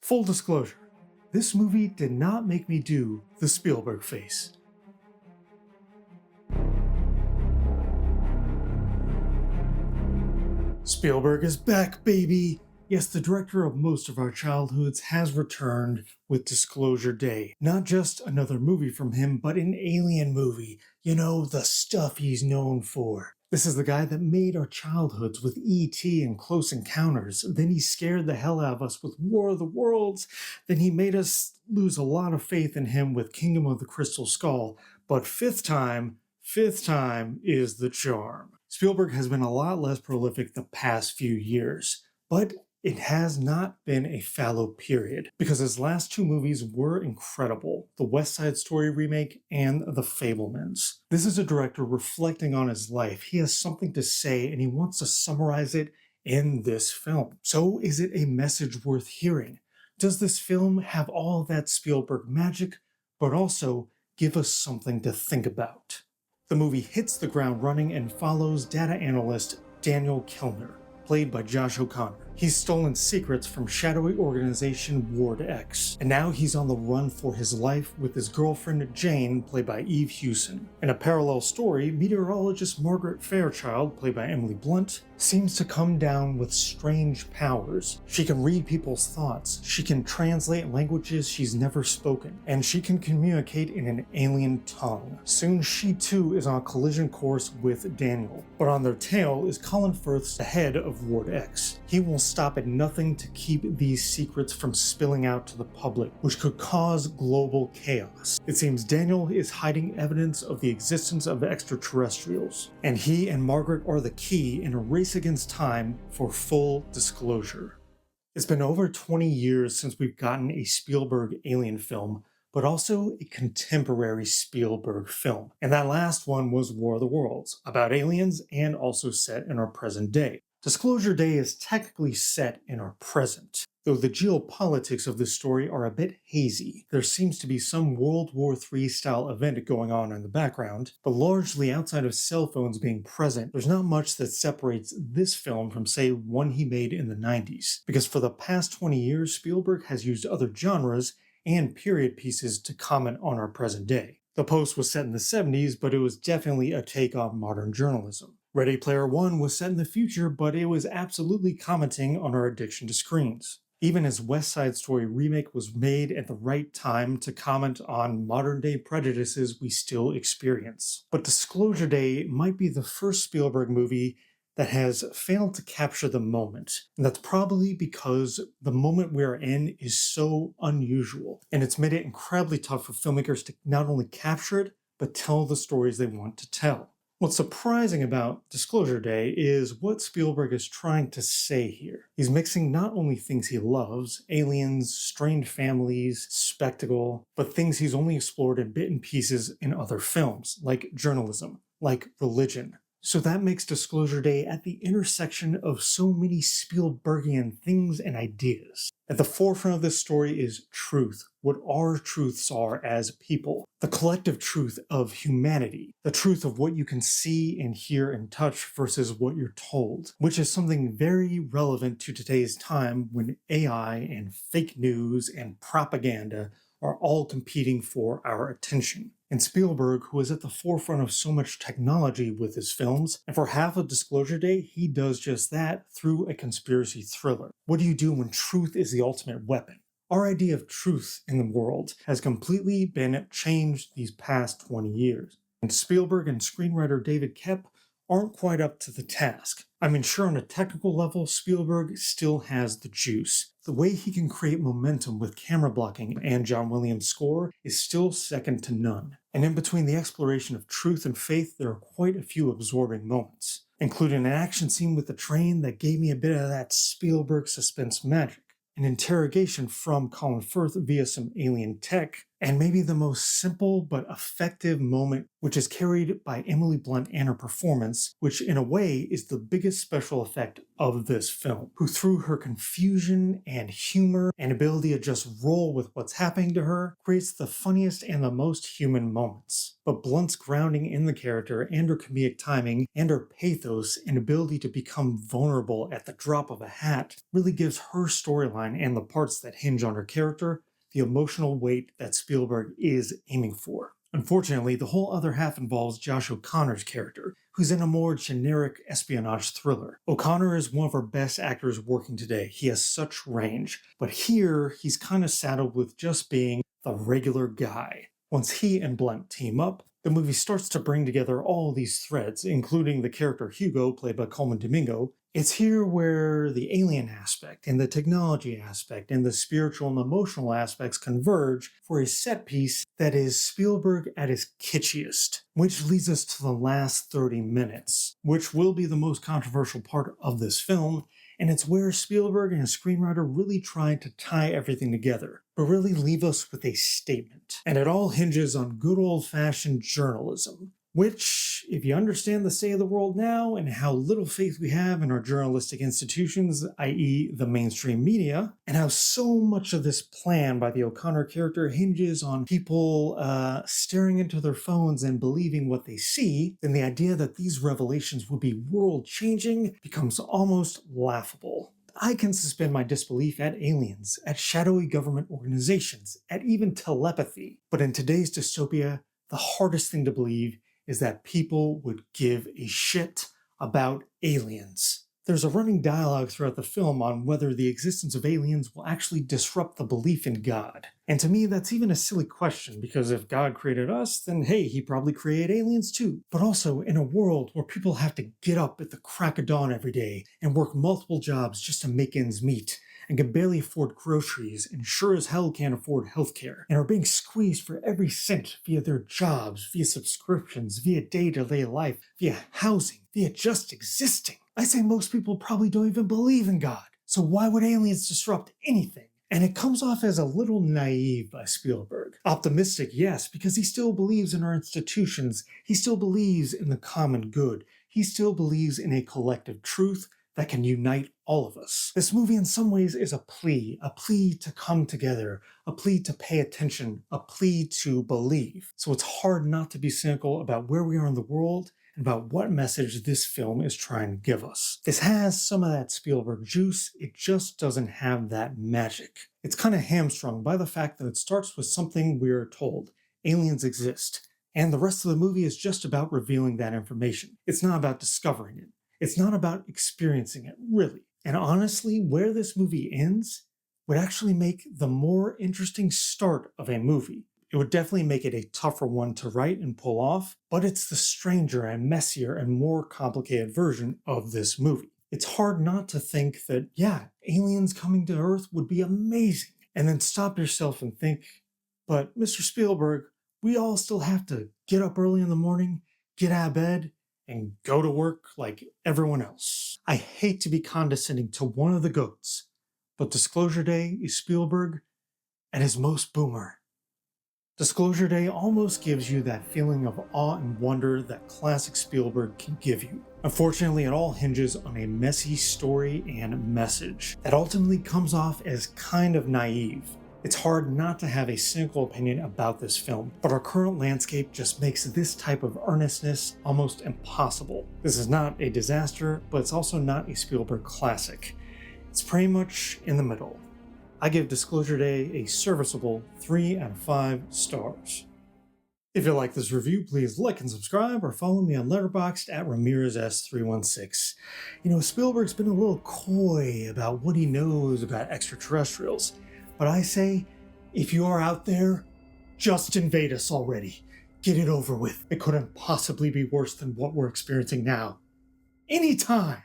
Full disclosure, this movie did not make me do the Spielberg face. Spielberg is back, baby! Yes, the director of most of our childhoods has returned with Disclosure Day. Not just another movie from him, but an alien movie. You know, the stuff he's known for. This is the guy that made our childhoods with E.T. and Close Encounters. Then he scared the hell out of us with War of the Worlds. Then he made us lose a lot of faith in him with Kingdom of the Crystal Skull. But fifth time is the charm. Spielberg has been a lot less prolific the past few years, but it has not been a fallow period, because his last two movies were incredible, the West Side Story remake and The Fabelmans. This is a director reflecting on his life. He has something to say and he wants to summarize it in this film. So is it a message worth hearing? Does this film have all that Spielberg magic, but also give us something to think about? The movie hits the ground running and follows data analyst Daniel Kellner, played by Josh O'Connor. He's stolen secrets from shadowy organization Ward X, and now he's on the run for his life with his girlfriend Jane, played by Eve Hewson. In a parallel story, meteorologist Margaret Fairchild, played by Emily Blunt, seems to come down with strange powers. She can read people's thoughts, she can translate languages she's never spoken, and she can communicate in an alien tongue. Soon she too is on a collision course with Daniel, but on their tail is Colin Firth's head of Ward X. He will stop at nothing to keep these secrets from spilling out to the public, which could cause global chaos. It seems Daniel is hiding evidence of the existence of extraterrestrials, and he and Margaret are the key in a race against time for full disclosure. It's been over 20 years since we've gotten a Spielberg alien film, but also a contemporary Spielberg film. And that last one was War of the Worlds, about aliens and also set in our present day. Disclosure Day is technically set in our present, though the geopolitics of this story are a bit hazy. There seems to be some World War III style event going on in the background, but largely outside of cell phones being present, there's not much that separates this film from, say, one he made in the 90s. Because for the past 20 years, Spielberg has used other genres and period pieces to comment on our present day. The Post was set in the 70s, but it was definitely a take on modern journalism. Ready Player One was set in the future, but it was absolutely commenting on our addiction to screens. Even his West Side Story remake was made at the right time to comment on modern-day prejudices we still experience. But Disclosure Day might be the first Spielberg movie that has failed to capture the moment. And that's probably because the moment we're in is so unusual, and it's made it incredibly tough for filmmakers to not only capture it, but tell the stories they want to tell. What's surprising about Disclosure Day is what Spielberg is trying to say here. He's mixing not only things he loves, aliens, strained families, spectacle, but things he's only explored in bit and pieces in other films, like journalism, like religion. So that makes Disclosure Day at the intersection of so many Spielbergian things and ideas. At the forefront of this story is truth, what our truths are as people, the collective truth of humanity, the truth of what you can see and hear and touch versus what you're told, which is something very relevant to today's time when AI and fake news and propaganda are all competing for our attention. And Spielberg, who is at the forefront of so much technology with his films, and for half of Disclosure Day, he does just that through a conspiracy thriller. What do you do when truth is the ultimate weapon? Our idea of truth in the world has completely been changed these past 20 years. And Spielberg and screenwriter David Koepp aren't quite up to the task. I mean, sure, on a technical level, Spielberg still has the juice. The way he can create momentum with camera blocking and John Williams' score is still second to none. And in between the exploration of truth and faith, there are quite a few absorbing moments, including an action scene with the train that gave me a bit of that Spielberg suspense magic, an interrogation from Colin Firth via some alien tech, And maybe the most simple but effective moment, which is carried by Emily Blunt and her performance, which in a way is the biggest special effect of this film, who through her confusion and humor and ability to just roll with what's happening to her, creates the funniest and the most human moments. But Blunt's grounding in the character and her comedic timing and her pathos and ability to become vulnerable at the drop of a hat really gives her storyline and the parts that hinge on her character the emotional weight that Spielberg is aiming for. Unfortunately, the whole other half involves Josh O'Connor's character, who's in a more generic espionage thriller. O'Connor is one of our best actors working today. He has such range, but here he's kind of saddled with just being the regular guy. Once he and Blunt team up, the movie starts to bring together all these threads, including the character Hugo, played by Coleman Domingo. It's here where the alien aspect and the technology aspect and the spiritual and emotional aspects converge for a set piece that is Spielberg at his kitschiest, which leads us to the last 30 minutes, which will be the most controversial part of this film, and it's where Spielberg and his screenwriter really tried to tie everything together, but really leave us with a statement. And it all hinges on good old-fashioned journalism, which, if you understand the state of the world now and how little faith we have in our journalistic institutions, i.e. the mainstream media, and how so much of this plan by the O'Connor character hinges on people staring into their phones and believing what they see, then the idea that these revelations would be world-changing becomes almost laughable. I can suspend my disbelief at aliens, at shadowy government organizations, at even telepathy. But in today's dystopia, the hardest thing to believe is that people would give a shit about aliens. There's a running dialogue throughout the film on whether the existence of aliens will actually disrupt the belief in God. And to me, that's even a silly question, because if God created us, then hey, he probably created aliens too. But also, in a world where people have to get up at the crack of dawn every day and work multiple jobs just to make ends meet, and can barely afford groceries and sure as hell can't afford healthcare, and are being squeezed for every cent via their jobs, via subscriptions, via day-to-day life, via housing, via just existing. I say most people probably don't even believe in God, so why would aliens disrupt anything? And it comes off as a little naive by Spielberg. Optimistic, yes, because he still believes in our institutions, he still believes in the common good, he still believes in a collective truth that can unite all of us. This movie in some ways is a plea to come together, a plea to pay attention, a plea to believe. So it's hard not to be cynical about where we are in the world and about what message this film is trying to give us. This has some of that Spielberg juice, it just doesn't have that magic. It's kind of hamstrung by the fact that it starts with something we're told. Aliens exist. And the rest of the movie is just about revealing that information. It's not about discovering it. It's not about experiencing it, really. And honestly, where this movie ends would actually make the more interesting start of a movie. It would definitely make it a tougher one to write and pull off, but it's the stranger and messier and more complicated version of this movie. It's hard not to think that, yeah, aliens coming to Earth would be amazing. And then stop yourself and think, but Mr. Spielberg, we all still have to get up early in the morning, get out of bed, and go to work like everyone else. I hate to be condescending to one of the GOATs, but Disclosure Day is Spielberg at his most boomer. Disclosure Day almost gives you that feeling of awe and wonder that classic Spielberg can give you. Unfortunately, it all hinges on a messy story and message that ultimately comes off as kind of naive. It's hard not to have a cynical opinion about this film, but our current landscape just makes this type of earnestness almost impossible. This is not a disaster, but it's also not a Spielberg classic. It's pretty much in the middle. I give Disclosure Day a serviceable 3 out of 5 stars. If you like this review, please like and subscribe or follow me on Letterboxd at RamirezS316. You know, Spielberg's been a little coy about what he knows about extraterrestrials. But I say, if you are out there, just invade us already. Get it over with. It couldn't possibly be worse than what we're experiencing now. Anytime!